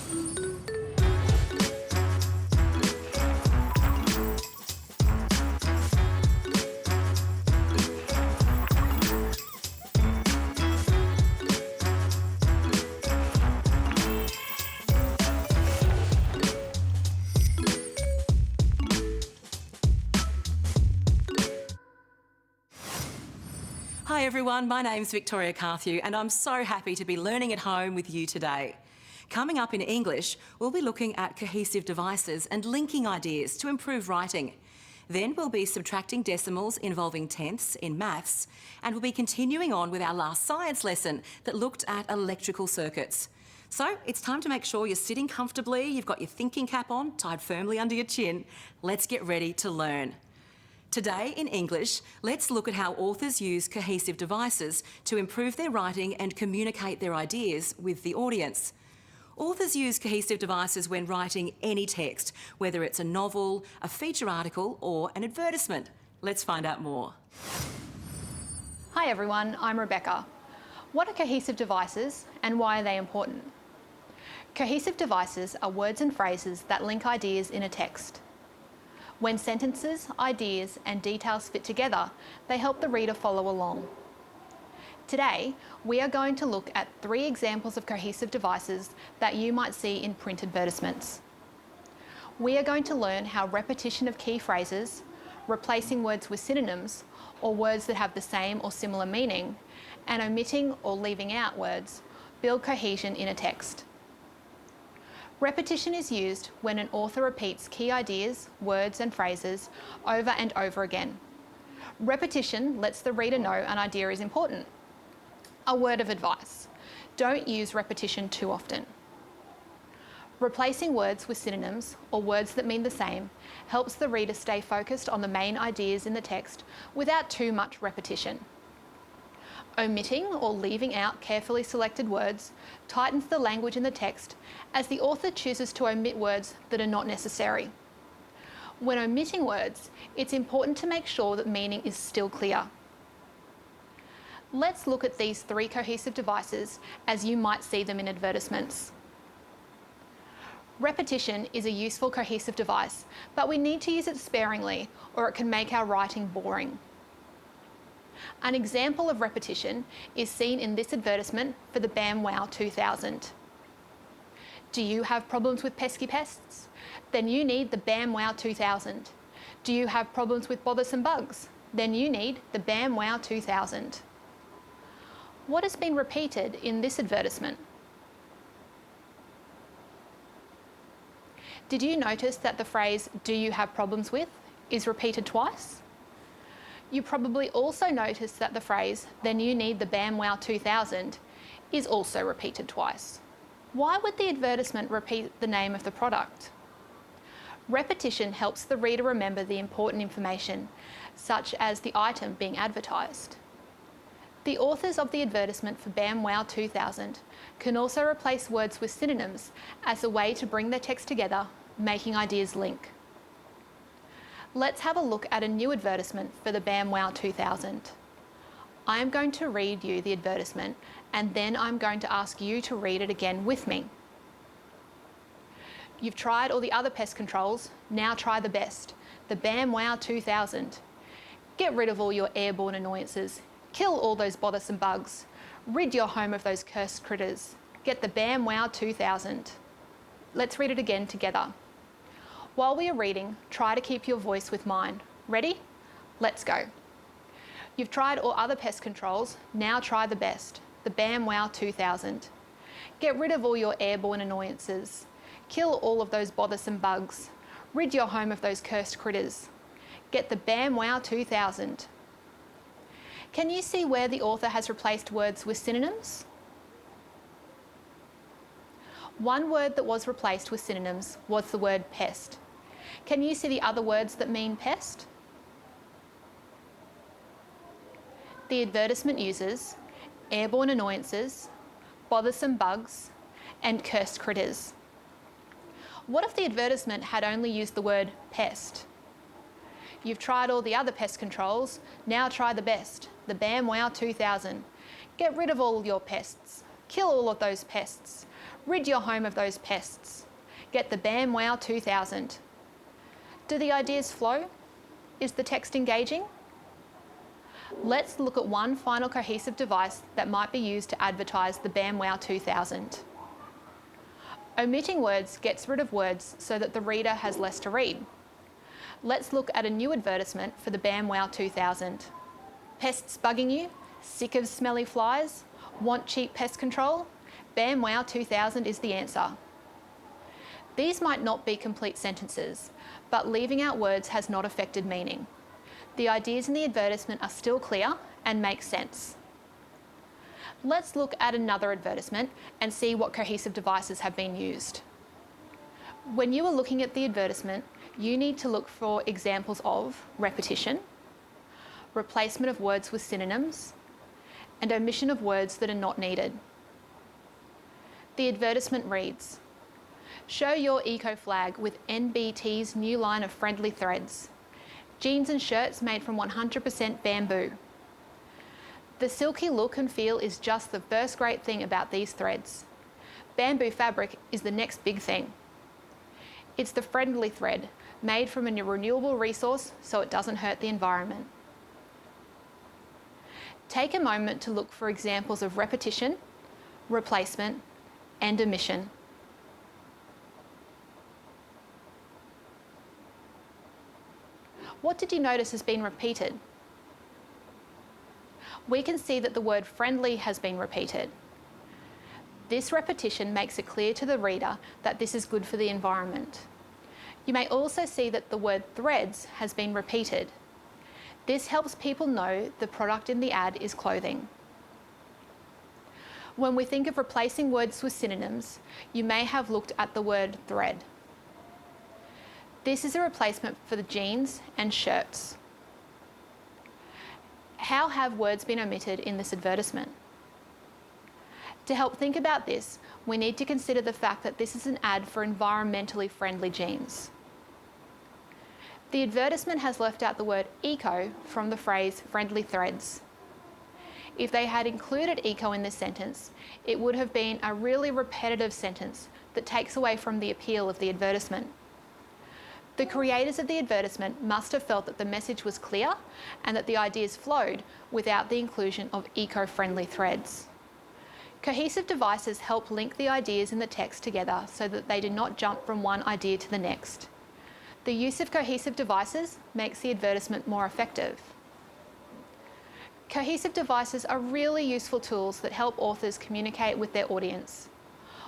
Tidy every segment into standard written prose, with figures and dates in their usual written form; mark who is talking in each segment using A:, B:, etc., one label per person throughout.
A: Hi everyone, my name's Victoria Carthew and I'm so happy to be learning at home with you today. Coming up in English, we'll be looking at cohesive devices and linking ideas to improve writing. Then we'll be subtracting decimals involving tenths in maths, and we'll be continuing on with our last science lesson that looked at electrical circuits. So it's time to make sure you're sitting comfortably, you've got your thinking cap on, tied firmly under your chin. Let's get ready to learn. Today in English, let's look at how authors use cohesive devices to improve their writing and communicate their ideas with the audience. Authors use cohesive devices when writing any text, whether it's a novel, a feature article or an advertisement. Let's find out more.
B: Hi everyone, I'm Rebecca. What are cohesive devices and why are they important? Cohesive devices are words and phrases that link ideas in a text. When sentences, ideas and details fit together, they help the reader follow along. Today, we are going to look at 3 examples of cohesive devices that you might see in print advertisements. We are going to learn how repetition of key phrases, replacing words with synonyms or words that have the same or similar meaning, and omitting or leaving out words build cohesion in a text. Repetition is used when an author repeats key ideas, words and phrases over and over again. Repetition lets the reader know an idea is important. A word of advice: don't use repetition too often. Replacing words with synonyms or words that mean the same helps the reader stay focused on the main ideas in the text without too much repetition. Omitting or leaving out carefully selected words tightens the language in the text as the author chooses to omit words that are not necessary. When omitting words, it's important to make sure that meaning is still clear. Let's look at these 3 cohesive devices as you might see them in advertisements. Repetition is a useful cohesive device, but we need to use it sparingly or it can make our writing boring. An example of repetition is seen in this advertisement for the BAM-WOW 2000. Do you have problems with pesky pests? Then you need the BAM-WOW 2000. Do you have problems with bothersome bugs? Then you need the BAM-WOW 2000. What has been repeated in this advertisement? Did you notice that the phrase, "Do you have problems with?" is repeated twice? You probably also noticed that the phrase, "Then you need the BAM-WOW 2000, is also repeated twice. Why would the advertisement repeat the name of the product? Repetition helps the reader remember the important information, such as the item being advertised. The authors of the advertisement for BAM-WOW 2000 can also replace words with synonyms as a way to bring their text together, making ideas link. Let's have a look at a new advertisement for the BAM-WOW 2000. I am going to read you the advertisement and then I'm going to ask you to read it again with me. You've tried all the other pest controls, now try the best, the BAM-WOW 2000. Get rid of all your airborne annoyances, kill all those bothersome bugs, rid your home of those cursed critters, get the BAM-WOW 2000. Let's read it again together. While we are reading, try to keep your voice with mine. Ready? Let's go. You've tried all other pest controls, now try the best, the BAM-WOW 2000. Get rid of all your airborne annoyances. Kill all of those bothersome bugs. Rid your home of those cursed critters. Get the BAM-WOW 2000. Can you see where the author has replaced words with synonyms? One word that was replaced with synonyms was the word pest. Can you see the other words that mean pest? The advertisement uses airborne annoyances, bothersome bugs, and cursed critters. What if the advertisement had only used the word pest? You've tried all the other pest controls, now try the best, the BAM-WOW 2000. Get rid of all your pests, kill all of those pests, Rid your home of those pests. Get the BAM Wow 2000. Do the ideas flow? Is the text engaging? Let's look at one final cohesive device that might be used to advertise the BAM Wow 2000. Omitting words gets rid of words so that the reader has less to read. Let's look at a new advertisement for the BAM Wow 2000. Pests bugging you? Sick of smelly flies? Want cheap pest control? BAM Wow 2000 is the answer. These might not be complete sentences, but leaving out words has not affected meaning. The ideas in the advertisement are still clear and make sense. Let's look at another advertisement and see what cohesive devices have been used. When you are looking at the advertisement, you need to look for examples of repetition, replacement of words with synonyms, and omission of words that are not needed. The advertisement reads, "Show your eco flag with NBT's new line of friendly threads. Jeans and shirts made from 100% bamboo. The silky look and feel is just the first great thing about these threads. Bamboo fabric is the next big thing. It's the friendly thread, made from a renewable resource so it doesn't hurt the environment." Take a moment to look for examples of repetition, replacement, and omission. What did you notice has been repeated? We can see that the word friendly has been repeated. This repetition makes it clear to the reader that this is good for the environment. You may also see that the word threads has been repeated. This helps people know the product in the ad is clothing. When we think of replacing words with synonyms, you may have looked at the word thread. This is a replacement for the jeans and shirts. How have words been omitted in this advertisement? To help think about this, we need to consider the fact that this is an ad for environmentally friendly jeans. The advertisement has left out the word eco from the phrase friendly threads. If they had included eco in this sentence, it would have been a really repetitive sentence that takes away from the appeal of the advertisement. The creators of the advertisement must have felt that the message was clear and that the ideas flowed without the inclusion of eco-friendly threads. Cohesive devices help link the ideas in the text together so that they do not jump from one idea to the next. The use of cohesive devices makes the advertisement more effective. Cohesive devices are really useful tools that help authors communicate with their audience.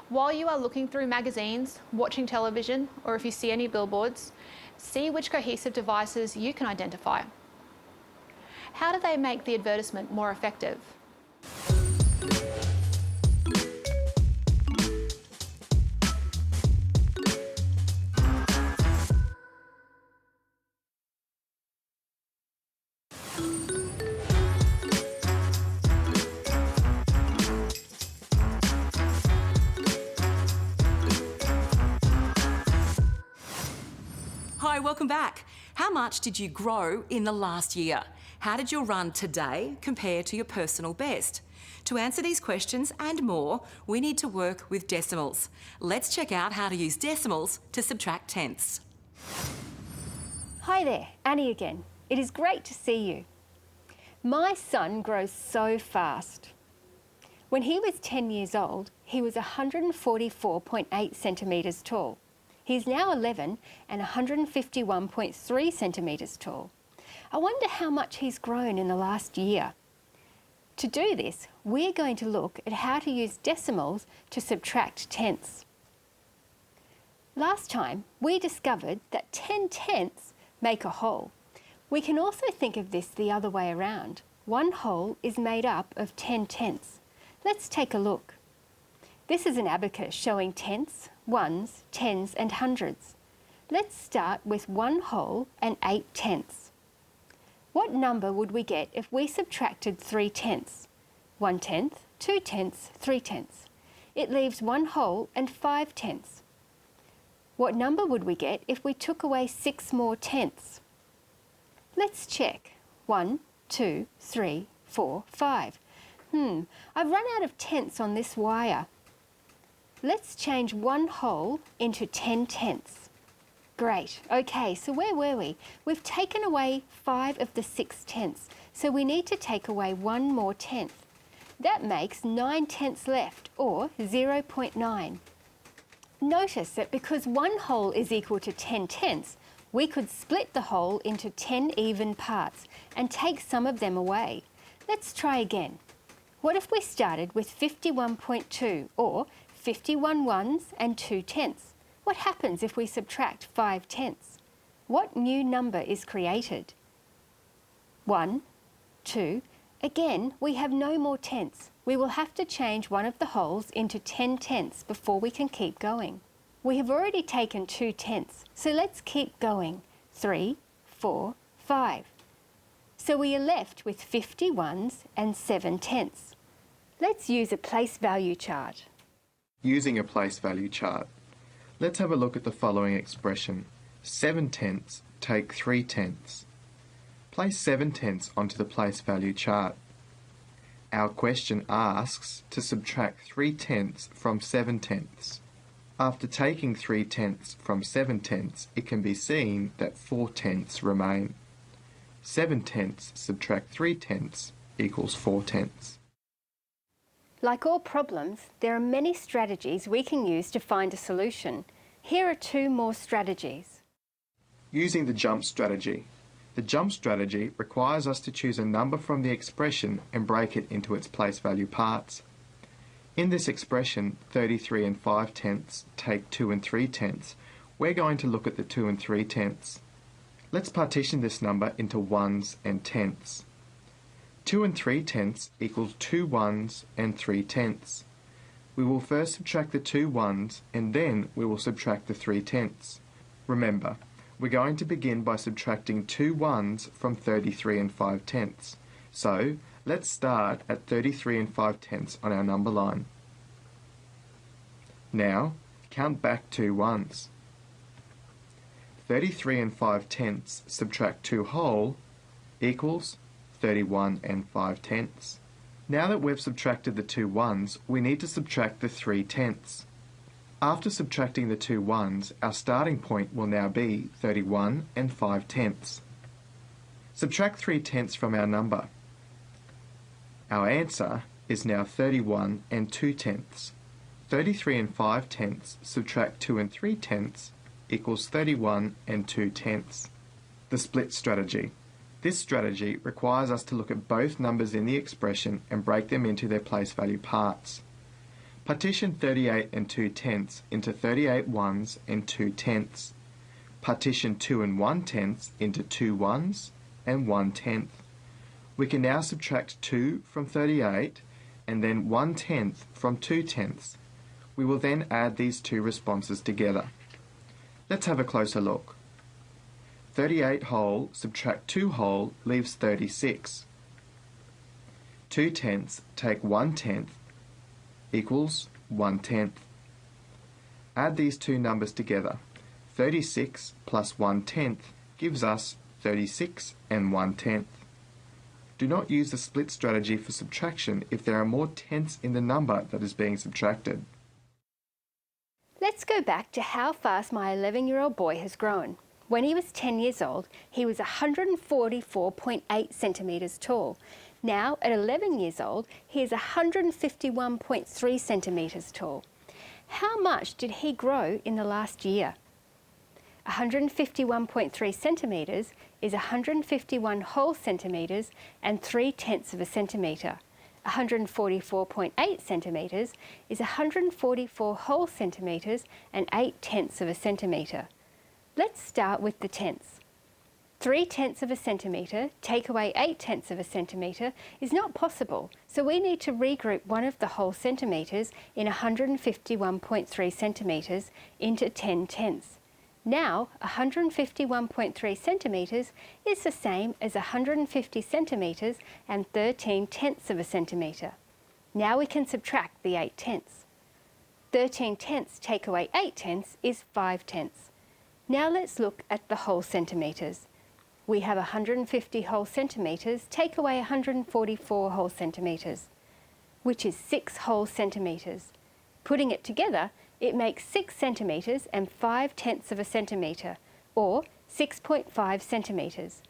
B: While you are looking through magazines, watching television, or if you see any billboards, see which cohesive devices you can identify. How do they make the advertisement more effective?
A: Hi, welcome back. How much did you grow in the last year? How did your run today compare to your personal best? To answer these questions and more, we need to work with decimals. Let's check out how to use decimals to subtract tenths.
C: Hi there, Annie again. It is great to see you. My son grows so fast. When he was 10 years old, he was 144.8 centimetres tall. He's now 11 and 151.3 centimetres tall. I wonder how much he's grown in the last year. To do this, we're going to look at how to use decimals to subtract tenths. Last time, we discovered that 10 tenths make a whole. We can also think of this the other way around. One whole is made up of 10 tenths. Let's take a look. This is an abacus showing tenths, ones, tens and hundreds. Let's start with 1 whole and 8 tenths. What number would we get if we subtracted 3 tenths? 1 tenth, 2 tenths, 3 tenths. It leaves 1 whole and 5 tenths. What number would we get if we took away 6 more tenths? Let's check. 1, 2, 3, 4, 5. I've run out of tenths on this wire. Let's change 1 whole into 10 tenths. Great. Okay, so where were we? We've taken away 5 of the 6 tenths, so we need to take away 1 more tenth. That makes 9 tenths left, or 0.9. Notice that because 1 whole is equal to 10 tenths, we could split the whole into 10 even parts and take some of them away. Let's try again. What if we started with 51.2, or 51 ones and 2 tenths? What happens if we subtract 5 tenths? What new number is created? 1, 2. Again, we have no more tenths. We will have to change one of the wholes into 10 tenths before we can keep going. We have already taken 2 tenths, so let's keep going. 3, 4, 5. So we are left with 50 ones and 7 tenths. Let's use a place value chart.
D: Using a place value chart, let's have a look at the following expression. 7 tenths take 3 tenths. Place 7 tenths onto the place value chart. Our question asks to subtract 3 tenths from 7 tenths. After taking 3 tenths from 7 tenths, it can be seen that 4 tenths remain. 7 tenths subtract 3 tenths equals 4 tenths.
C: Like all problems, there are many strategies we can use to find a solution. Here are 2 more strategies.
D: Using the jump strategy. The jump strategy requires us to choose a number from the expression and break it into its place value parts. In this expression, 33 and 5 tenths take 2 and 3 tenths. We're going to look at the 2 and 3 tenths. Let's partition this number into ones and tenths. 2 and 3 tenths equals 2 ones and 3 tenths. We will first subtract the 2 ones and then we will subtract the 3 tenths. Remember, we're going to begin by subtracting 2 ones from 33 and 5 tenths. So, let's start at 33 and 5 tenths on our number line. Now, count back 2 ones. 33 and 5 tenths subtract 2 whole equals 31 and 5 tenths. Now that we've subtracted the 2 ones, we need to subtract the 3 tenths. After subtracting the 2 ones, our starting point will now be 31 and 5 tenths. Subtract 3 tenths from our number. Our answer is now 31 and 2 tenths. 33 and 5 tenths subtract 2 and 3 tenths equals 31 and 2 tenths. The split strategy. This strategy requires us to look at both numbers in the expression and break them into their place value parts. Partition 38 and 2 tenths into 38 ones and 2 tenths. Partition 2 and 1 tenths into 2 ones and 1 tenth. We can now subtract 2 from 38 and then 1 tenth from 2 tenths. We will then add these 2 responses together. Let's have a closer look. 38 whole subtract 2 whole leaves 36. 2 tenths take 1 tenth equals 1 tenth. Add these 2 numbers together. 36 plus 1 tenth gives us 36 and 1 tenth. Do not use the split strategy for subtraction if there are more tenths in the number that is being subtracted.
C: Let's go back to how fast my 11-year-old boy has grown. When he was 10 years old, he was 144.8 centimetres tall. Now, at 11 years old, he is 151.3 centimetres tall. How much did he grow in the last year? 151.3 centimetres is 151 whole centimetres and 3 tenths of a centimetre. 144.8 centimetres is 144 whole centimetres and 8 tenths of a centimetre. Let's start with the tenths. 3 tenths of a centimetre take away 8 tenths of a centimetre is not possible, so we need to regroup one of the whole centimetres in 151.3 centimetres into 10 tenths. Now, 151.3 centimetres is the same as 150 centimetres and 13 tenths of a centimetre. Now we can subtract the 8 tenths. 13 tenths take away 8 tenths is 5 tenths. Now let's look at the whole centimetres. We have 150 whole centimetres take away 144 whole centimetres, which is 6 whole centimetres. Putting it together, it makes 6 centimetres and 5/10 of a centimetre, or 6.5 centimetres.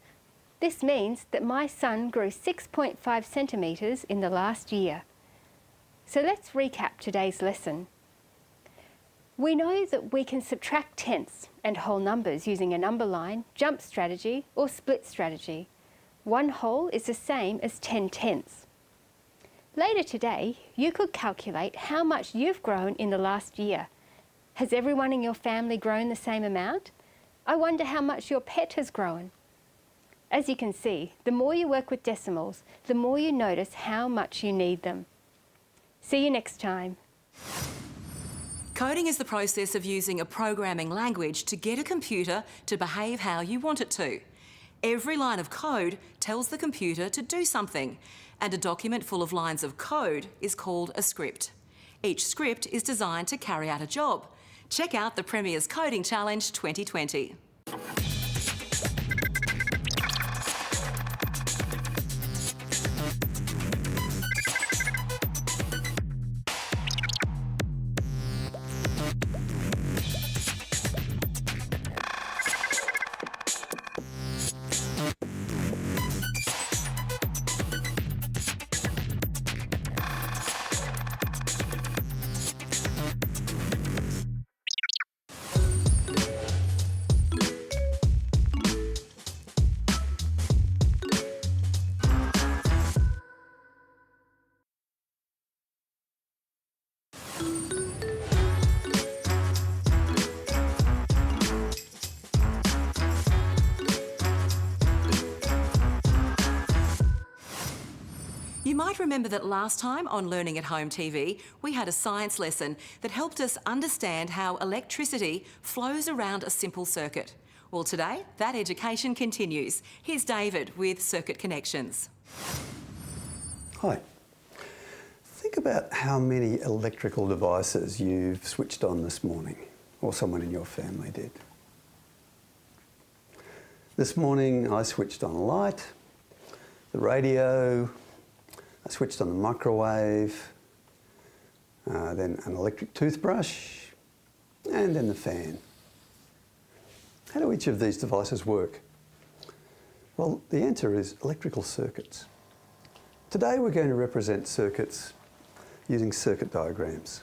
C: This means that my son grew 6.5 centimetres in the last year. So let's recap today's lesson. We know that we can subtract tenths and whole numbers using a number line, jump strategy or split strategy. 1 whole is the same as 10 tenths. Later today, you could calculate how much you've grown in the last year. Has everyone in your family grown the same amount? I wonder how much your pet has grown. As you can see, the more you work with decimals, the more you notice how much you need them. See you next time.
A: Coding is the process of using a programming language to get a computer to behave how you want it to. Every line of code tells the computer to do something, and a document full of lines of code is called a script. Each script is designed to carry out a job. Check out the Premier's Coding Challenge 2020. You might remember that last time on Learning at Home TV, we had a science lesson that helped us understand how electricity flows around a simple circuit. Well, today, that education continues. Here's David with Circuit Connections.
E: Hi. Think about how many electrical devices you've switched on this morning, or someone in your family did. This morning I switched on a light, the radio, I switched on the microwave, then an electric toothbrush, and then the fan. How do each of these devices work? Well, the answer is electrical circuits. Today we're going to represent circuits using circuit diagrams.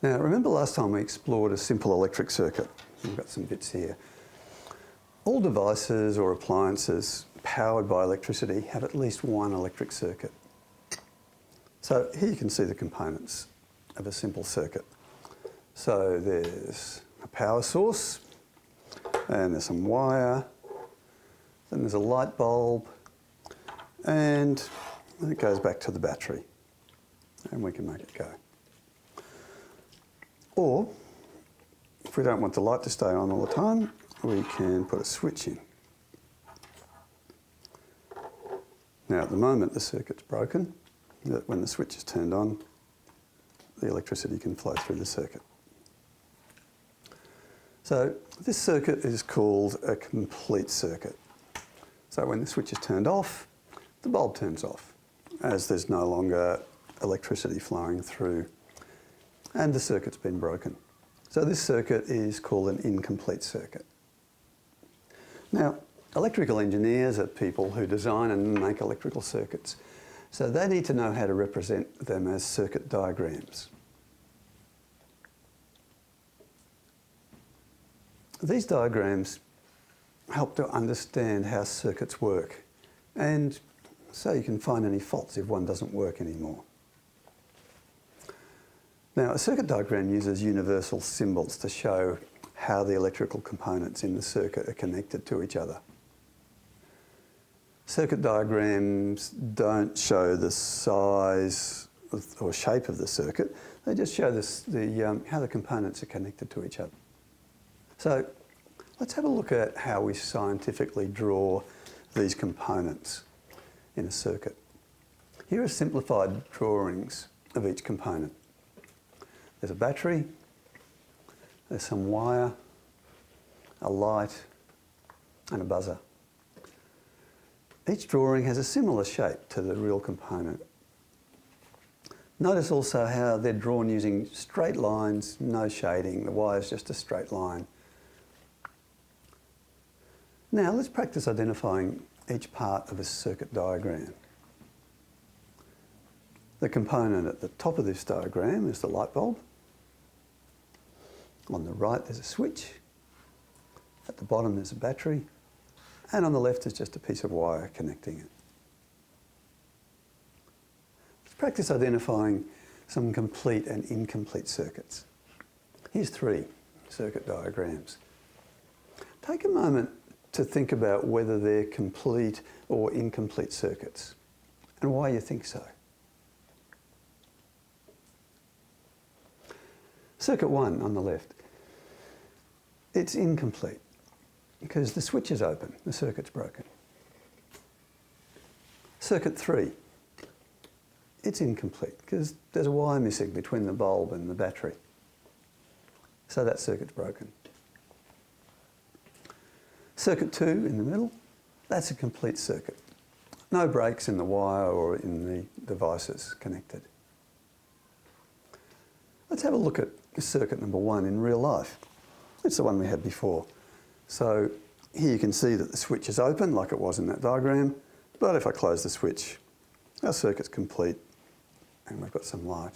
E: Now, remember last time we explored a simple electric circuit? We've got some bits here. All devices or appliances powered by electricity have at least one electric circuit. So here you can see the components of a simple circuit. So there's a power source, and there's some wire, then there's a light bulb, and it goes back to the battery, and we can make it go. Or, if we don't want the light to stay on all the time, we can put a switch in. Now at the moment the circuit's broken, but when the switch is turned on, the electricity can flow through the circuit. So this circuit is called a complete circuit. So when the switch is turned off, the bulb turns off, as there's no longer electricity flowing through and the circuit's been broken. So this circuit is called an incomplete circuit. Now, electrical engineers are people who design and make electrical circuits, so they need to know how to represent them as circuit diagrams. These diagrams help to understand how circuits work, and so you can find any faults if one doesn't work anymore. Now, a circuit diagram uses universal symbols to show how the electrical components in the circuit are connected to each other. Circuit diagrams don't show the size or shape of the circuit, they just show how the components are connected to each other. So let's have a look at how we scientifically draw these components in a circuit. Here are simplified drawings of each component. There's a battery, there's some wire, a light, and a buzzer. Each drawing has a similar shape to the real component. Notice also how they're drawn using straight lines, no shading. The wire is just a straight line. Now let's practice identifying each part of a circuit diagram. The component at the top of this diagram is the light bulb. On the right there's a switch. At the bottom there's a battery. And on the left is just a piece of wire connecting it. Let's practice identifying some complete and incomplete circuits. Here's 3 circuit diagrams. Take a moment to think about whether they're complete or incomplete circuits and why you think so. Circuit 1 on the left. It's incomplete because the switch is open, the circuit's broken. Circuit 3. It's incomplete because there's a wire missing between the bulb and the battery. So that circuit's broken. Circuit 2 in the middle, that's a complete circuit. No breaks in the wire or in the devices connected. Let's have a look at circuit number 1 in real life. It's the one we had before. So here you can see that the switch is open like it was in that diagram, but if I close the switch, our circuit's complete and we've got some light.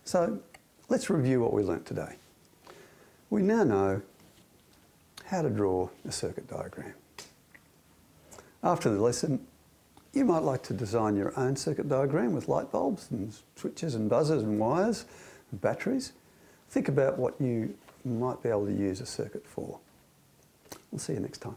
E: So let's review what we learnt today. We now know how to draw a circuit diagram. After the lesson, you might like to design your own circuit diagram with light bulbs and switches and buzzers and wires and batteries. Think about what you might be able to use a circuit for. We'll see you next time.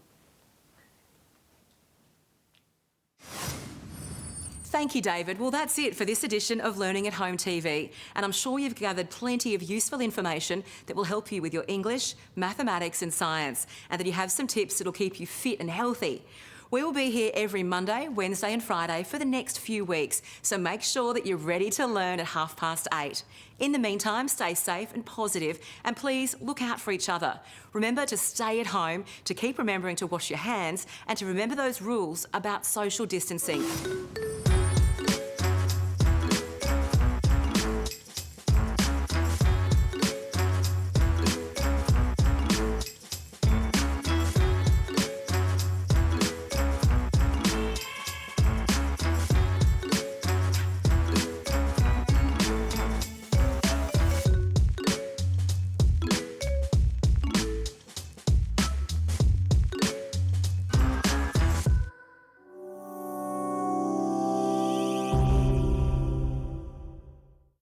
A: Thank you, David. Well, that's it for this edition of Learning at Home TV. And I'm sure you've gathered plenty of useful information that will help you with your English, mathematics and science, and that you have some tips that'll keep you fit and healthy. We will be here every Monday, Wednesday and Friday for the next few weeks, so make sure that you're ready to learn at 8:30. In the meantime, stay safe and positive, and please look out for each other. Remember to stay at home, to keep remembering to wash your hands, and to remember those rules about social distancing.